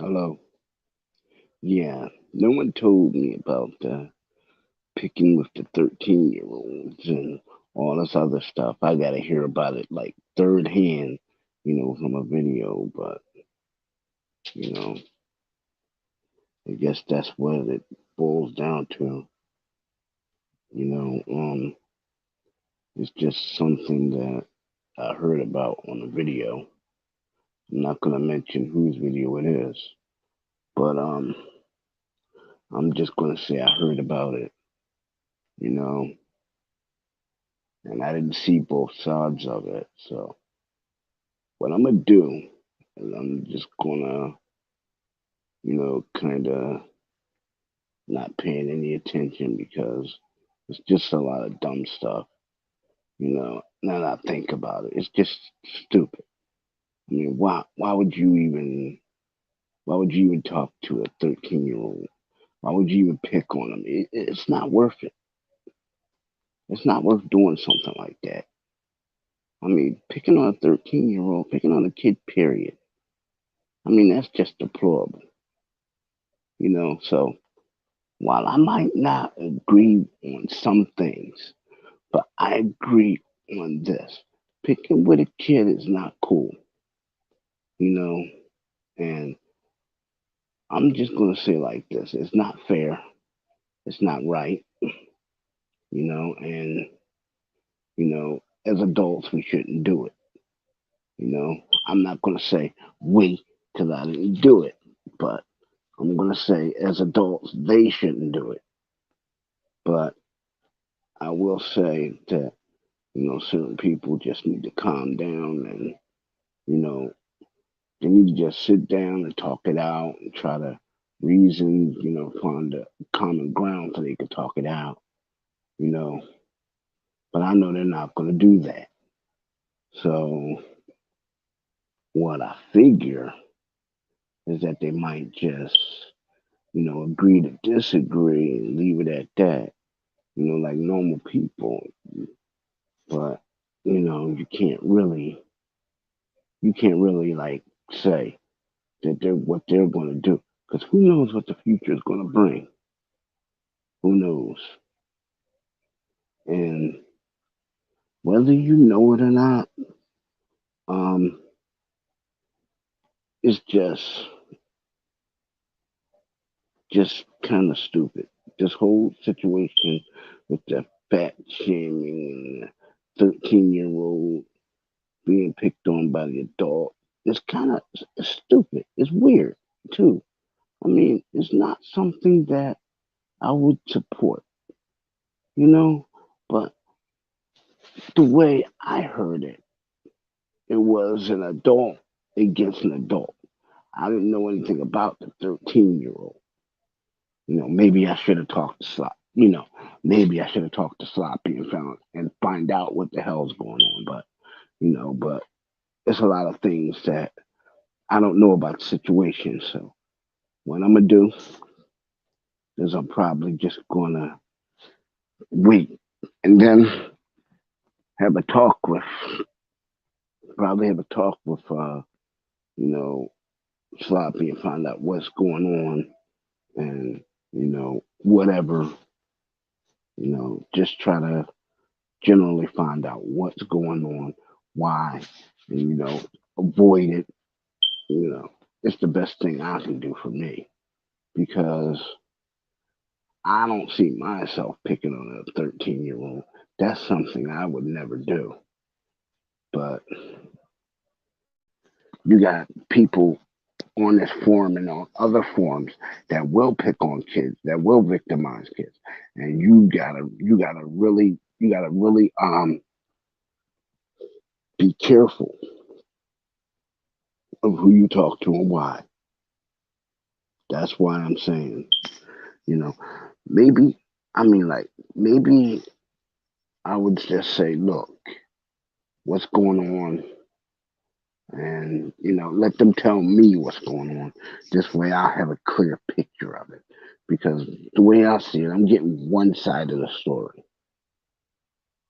Hello. Yeah, no one told me about picking with the 13-year-olds and all this other stuff. I got to hear about it like third hand, from a video. But, you know, I guess that's what it boils down to. You know, it's just something that I heard about on a video. I'm not going to mention whose video it is, but I'm just going to say I heard about it, you know, and I didn't see both sides of it. So what I'm gonna do is I'm just gonna, kind of not paying any attention because it's just a lot of dumb stuff. Now that I think about it, it's just stupid. I mean, why would you even talk to a 13-year-old? Why would you even pick on them? It's not worth it. It's not worth doing something like that. I mean, picking on a 13-year-old, picking on a kid, period. I mean, that's just deplorable. So while I might not agree on some things, but I agree on this. Picking with a kid is not cool, you know, and I'm just going to say like this. It's not fair. It's not right, and, as adults, we shouldn't do it. I'm not going to say we because I didn't do it, but I'm going to say as adults, they shouldn't do it. But I will say that certain people just need to calm down and, you know, they need to just sit down and talk it out and try to reason, find a common ground so they can talk it out, you know. But I know they're not going to do that. So what I figure is that they might just, agree to disagree and leave it at that, like normal people. But, you can't really like say that they're what they're going to do because who knows what the future is going to bring. Who knows? And whether you know it or not, um, it's just kind of stupid. This whole situation with the fat shaming and the 13-year-old being picked on by the adult, it's kind of stupid. It's weird too. I mean, it's not something that I would support, you know. But the way I heard it, it was an adult against an adult. I didn't know anything about the 13-year-old. Maybe I should have talked to Slop. Maybe I should have talked to Sloppy and find out what the hell's going on. But it's a lot of things that I don't know about the situation. So what I'm gonna do is I'm probably just gonna wait and then have a talk with probably have a talk with you know Sloppy and find out what's going on and whatever, just try to generally find out what's going on, why, and avoid it. You know, it's the best thing I can do for me because I don't see myself picking on a 13-year-old. That's something I would never do. But you got people on this forum and on other forums that will pick on kids, that will victimize kids, and you gotta really be careful of who you talk to and why. That's why I'm saying, you know, maybe I mean like maybe I would just say, look, what's going on, and let them tell me what's going on. This way, I'll have a clear picture of it. Because the way I see it, I'm getting one side of the story.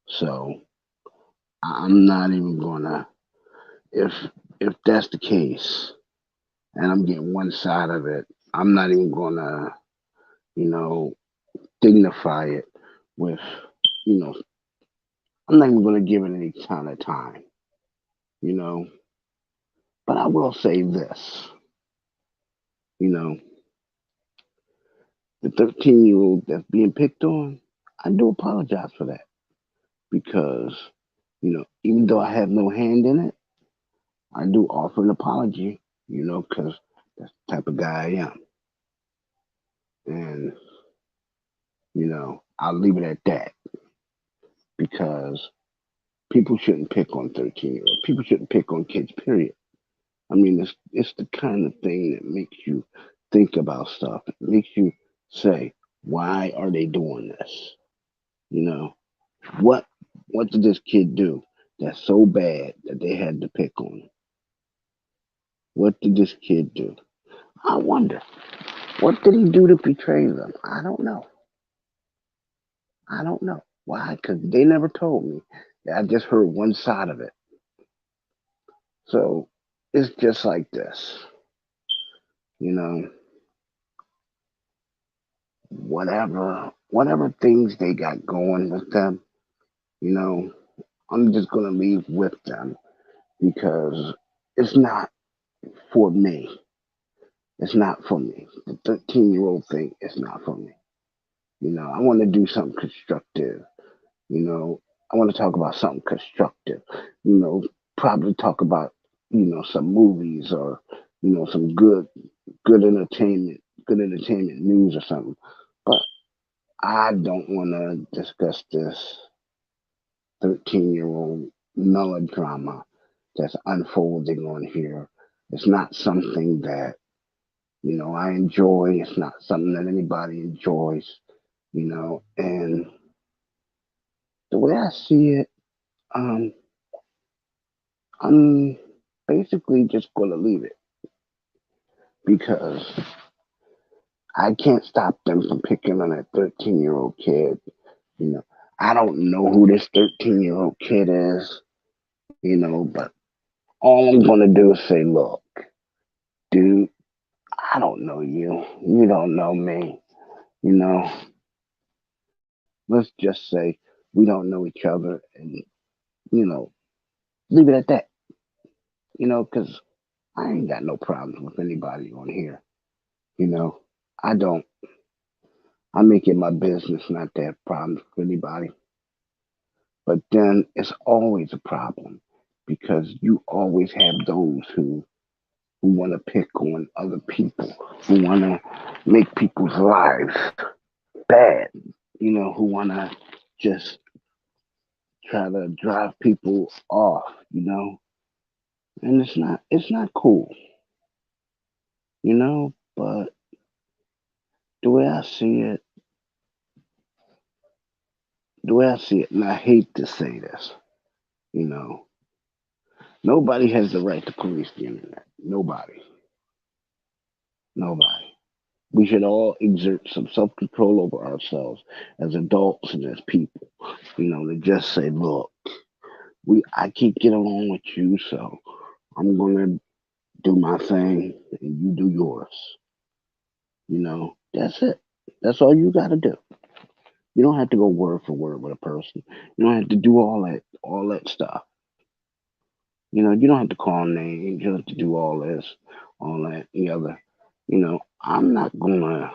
So I'm not even gonna. If that's the case, and I'm getting one side of it. I'm not even gonna, you know, dignify it with, you know, I'm not even gonna give it any kind of time, you know. But I will say this, you know, the 13-year-old that's being picked on, I do apologize for that because, even though I have no hand in it, I do offer an apology, because that's the type of guy I am. And, I'll leave it at that because people shouldn't pick on 13-year-olds. People shouldn't pick on kids, period. I mean, it's the kind of thing that makes you think about stuff. It makes you say, why are they doing this? You know, what what did this kid do that's so bad that they had to pick on him? What did this kid do? I wonder. What did he do to betray them? I don't know. I don't know. Why? Because they never told me. I just heard one side of it. So it's just like this. You know, whatever things they got going with them, you know, I'm just gonna leave with them because it's not for me. It's not for me. The 13-year-old thing is not for me. I want to do something constructive. You know, I want to talk about something constructive. You know, probably talk about some movies or some good entertainment news or something. But I don't want to discuss this 13-year-old melodrama that's unfolding on here. It's not something that I enjoy. It's not something that anybody enjoys. And the way I see it, um, I'm basically just gonna leave it because I can't stop them from picking on that 13-year-old kid. You know, I don't know who this 13-year-old kid is, but all I'm gonna do is say, look, dude, I don't know you. You don't know me. You know, let's just say we don't know each other and, you know, leave it at that, because I ain't got no problems with anybody on here. You know, I don't. I make it my business not to have problems with anybody. But then it's always a problem because you always have those who want to pick on other people, who want to make people's lives bad, who want to just try to drive people off. And it's not cool, but the way I see it, and I hate to say this, you know, nobody has the right to police the internet. Nobody. Nobody. We should all exert some self control over ourselves as adults and as people. To just say, look, I can't get along with you, so I'm gonna do my thing and you do yours. That's it. That's all you gotta do. You don't have to go word for word with a person. You don't have to do all that stuff. You don't have to call names. You don't have to do all this, all that, the other. I'm not gonna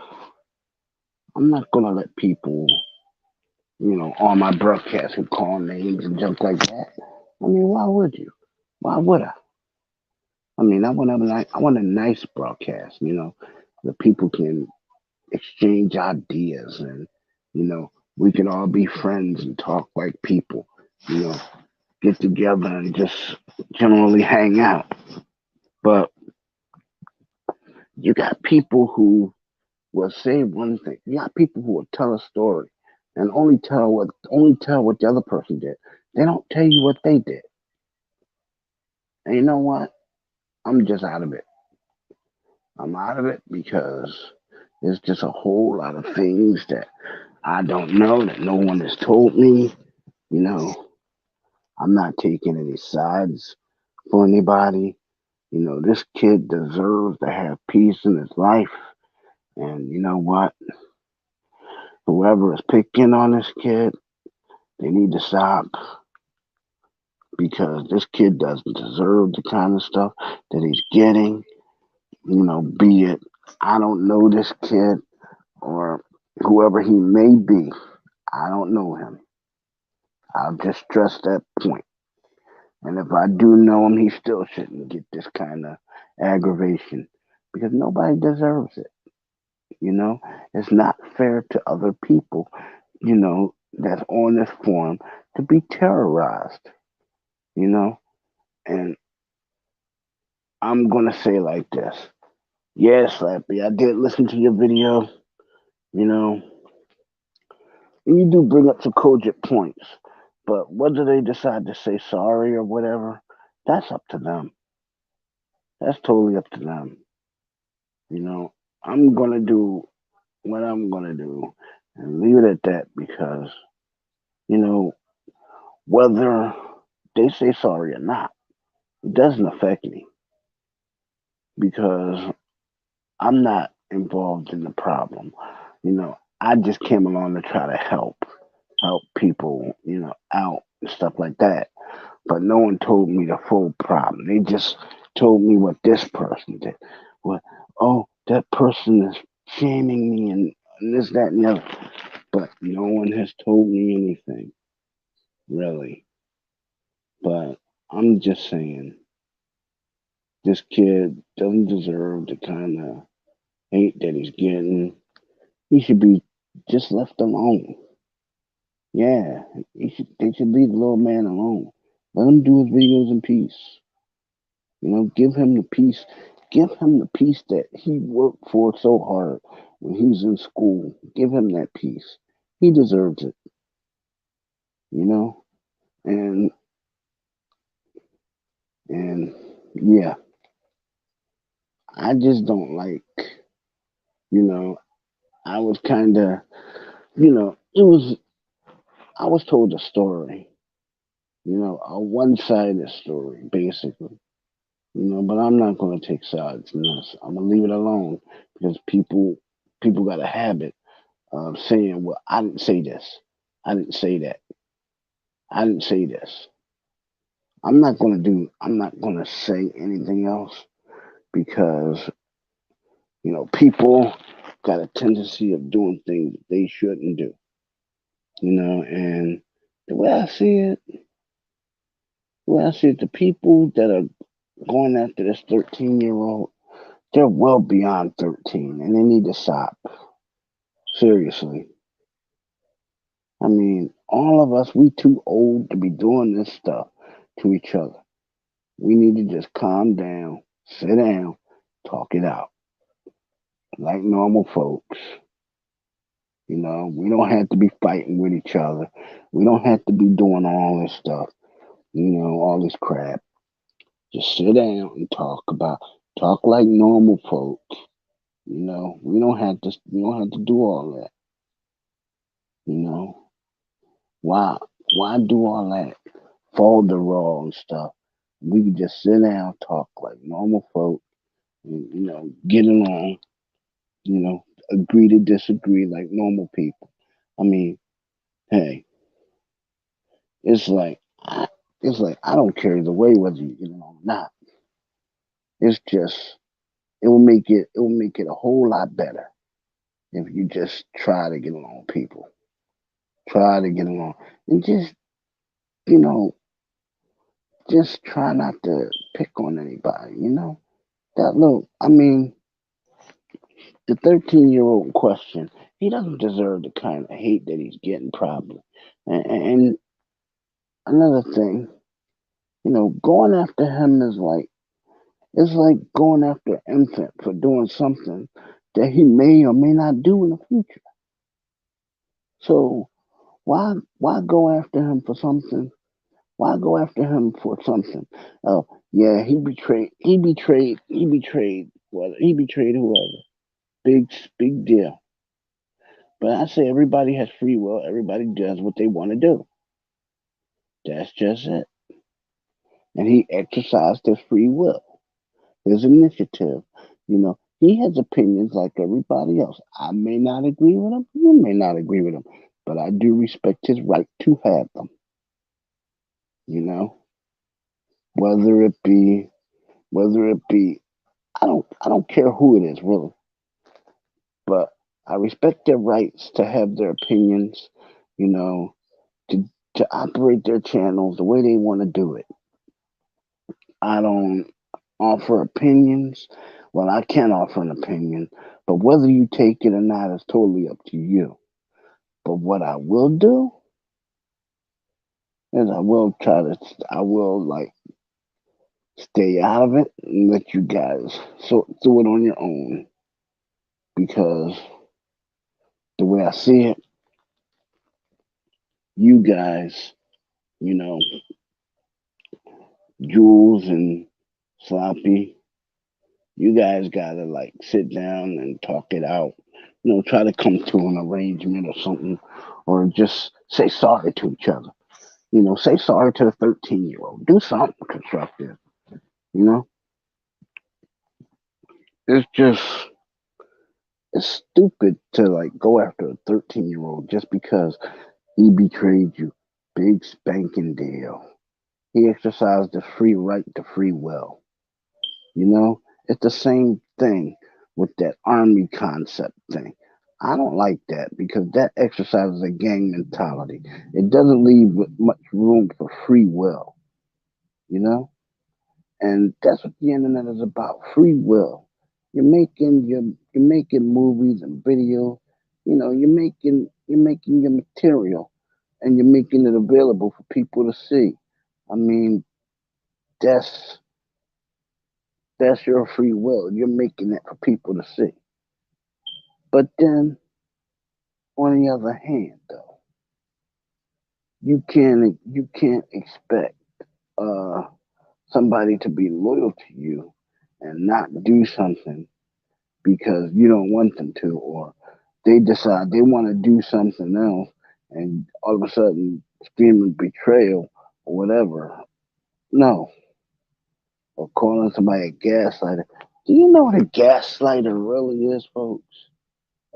let people, on my broadcast who call names and junk like that. I mean, why would you? Why would I? I mean, I want a nice broadcast. The people can exchange ideas and we can all be friends and talk like people. You know, get together and just generally hang out. But you got people who will say one thing. You got people who will tell a story and only tell what the other person did. They don't tell you what they did. And you know what? I'm just out of it. I'm out of it because there's just a whole lot of things that I don't know that no one has told me. You know, I'm not taking any sides for anybody. This kid deserves to have peace in his life. And you know what? Whoever is picking on this kid, they need to stop because this kid doesn't deserve the kind of stuff that he's getting. Be it I don't know this kid or whoever he may be. I don't know him. I'll just stress that point. And if I do know him, he still shouldn't get this kind of aggravation because nobody deserves it. You know, it's not fair to other people, that's on this forum to be terrorized, you know, and I'm going to say like this. Yeah, Slappy, I did listen to your video, you know, and you do bring up some cogent points, but whether they decide to say sorry or whatever, that's up to them. That's totally up to them. You know, I'm going to do what I'm going to do and leave it at that because, you know, whether they say sorry or not, it doesn't affect me because I'm not involved in the problem. I just came along to try to help people, out and stuff like that. But no one told me the full problem. They just told me what this person did. What, oh, that person is shaming me and this, that, and the other. But no one has told me anything, really. But I'm just saying, this kid doesn't deserve the kind of hate that he's getting. He should be just left alone. Yeah, they should leave the little man alone. Let him do his videos in peace. Give him the peace. Give him the peace that he worked for so hard when he's in school. Give him that peace. He deserves it, you know? And and yeah, I just don't like, you know, I was kinda it was I was told a story, a one sided story, basically. But I'm not gonna take sides in this. I'm gonna leave it alone because people got a habit of saying, "Well, I didn't say this. I didn't say that. I didn't say this." I'm not gonna say anything else because people got a tendency of doing things they shouldn't do. And the way I see it, the people that are going after this 13-year-old, they're well beyond 13 and they need to stop. Seriously. I mean, all of us, we too old to be doing this stuff to each other. We need to just calm down, sit down, talk it out like normal folks. We don't have to be fighting with each other. We don't have to be doing all this stuff, all this crap. Just sit down and talk like normal folks. We don't have to do all that. You know, why why do all that? Fold the raw and stuff. We can just sit down, talk like normal folk, and get along. Agree to disagree like normal people. I mean, hey, it's like I don't carry the way whether you get along or not. It's just it will make it a whole lot better if you just try to get along with people. Try to get along and you know just try not to pick on anybody. That little, I mean, the 13-year-old in question, he doesn't deserve the kind of hate that he's getting, probably. And another thing, going after him is like, it's like going after an infant for doing something that he may or may not do in the future. So why go after him for something? Why go after him for something? Oh, yeah, he betrayed whoever. Big deal. But I say everybody has free will. Everybody does what they want to do. That's just it. And he exercised his free will. his initiative. He has opinions like everybody else. I may not agree with him. You may not agree with him, but I do respect his right to have them. You know, whether it be, whether it be, I don't care who it is really, but I respect their rights to have their opinions. You know, to to operate their channels the way they want to do it. I don't offer opinions. Well, I can offer an opinion, but whether you take it or not is totally up to you. But what I will do is I will like stay out of it and let you guys sort through it on your own because the way I see it, you guys, you know, Jules and Sloppy, you guys gotta like sit down and talk it out. Try to come to an arrangement or something, or just say sorry to each other. Say sorry to the 13-year-old. Do something constructive. You know, it's just it's stupid to like go after a 13-year-old just because he betrayed you. Big spanking deal. He exercised the free right to free will. You know, it's the same thing with that army concept thing. I don't like that because that exercises a gang mentality. It doesn't leave much room for free will, you know? And that's what the internet is about, free will. You're making movies and videos, you're making your material and you're making it available for people to see. I mean, that's that's your free will. You're making it for people to see. But then, on the other hand, though, you can't expect uh, somebody to be loyal to you and not do something because you don't want them to, or they decide they want to do something else, and all of a sudden screaming betrayal or whatever. No, or calling somebody a gaslighter. Do you know what a gaslighter really is, folks?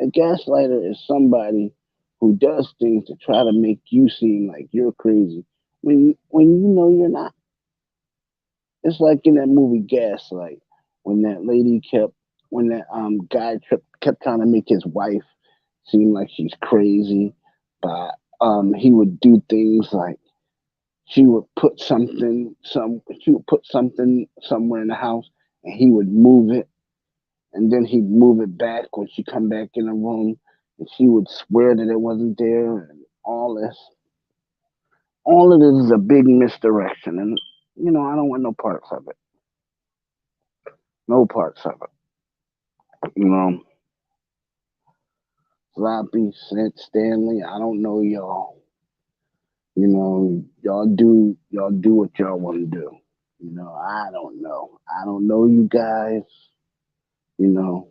A gaslighter is somebody who does things to try to make you seem like you're crazy when you know you're not. It's like in that movie Gaslight when that lady kept when that guy kept trying to make his wife seem like she's crazy, but he would do things like she would put something somewhere in the house and he would move it and then he'd move it back when she come back in the room and she would swear that it wasn't there and all of this is a big misdirection and I don't want no parts of it. No parts of it. Sloppy said Stanley, I don't know y'all. Y'all do what y'all want to do. I don't know. I don't know you guys, you know,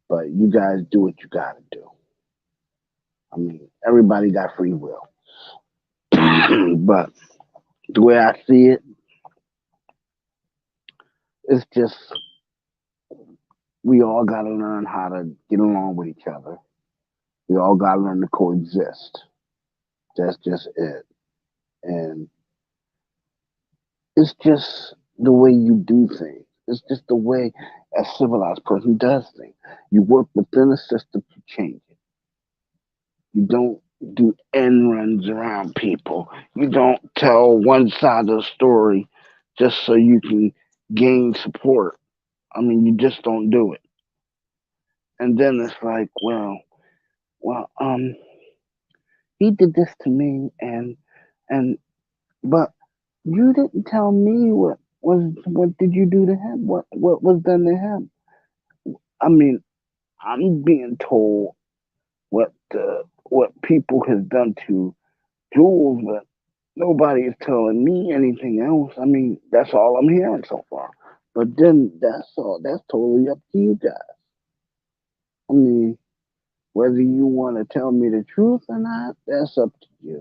but you guys do what you gotta do. I mean, everybody got free will. But the way I see it, it's just we all gotta learn how to get along with each other. We all gotta learn to coexist. That's just it. And it's just the way you do things. It's just the way a civilized person does things. You work within a system to change it. You don't do end runs around people. You don't tell one side of the story just so you can gain support. I mean, you just don't do it. And then it's like, well, he did this to me, and but you didn't tell me what did you do to him? What was done to him? I mean, I'm being told what people has done to Jules, but nobody is telling me anything else. I mean, that's all I'm hearing so far. But then that's all. That's totally up to you guys. I mean, whether you want to tell me the truth or not, that's up to you.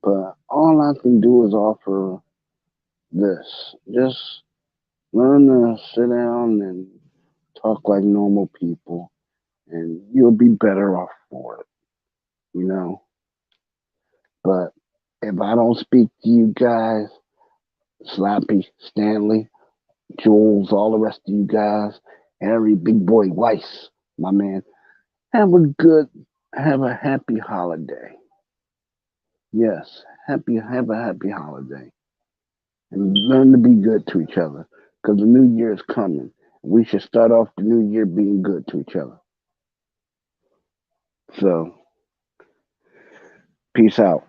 But all I can do is offer this. Just Learn to sit down and talk like normal people, and you'll be better off for it, you know. But if I don't speak to you guys, Slappy, Stanley, Jules, all the rest of you guys, Harry, Big Boy Weiss, my man, have a good, have a happy holiday. Yes, have a happy holiday. And learn to be good to each other because the new year is coming. We should start off the new year being good to each other. So, peace out.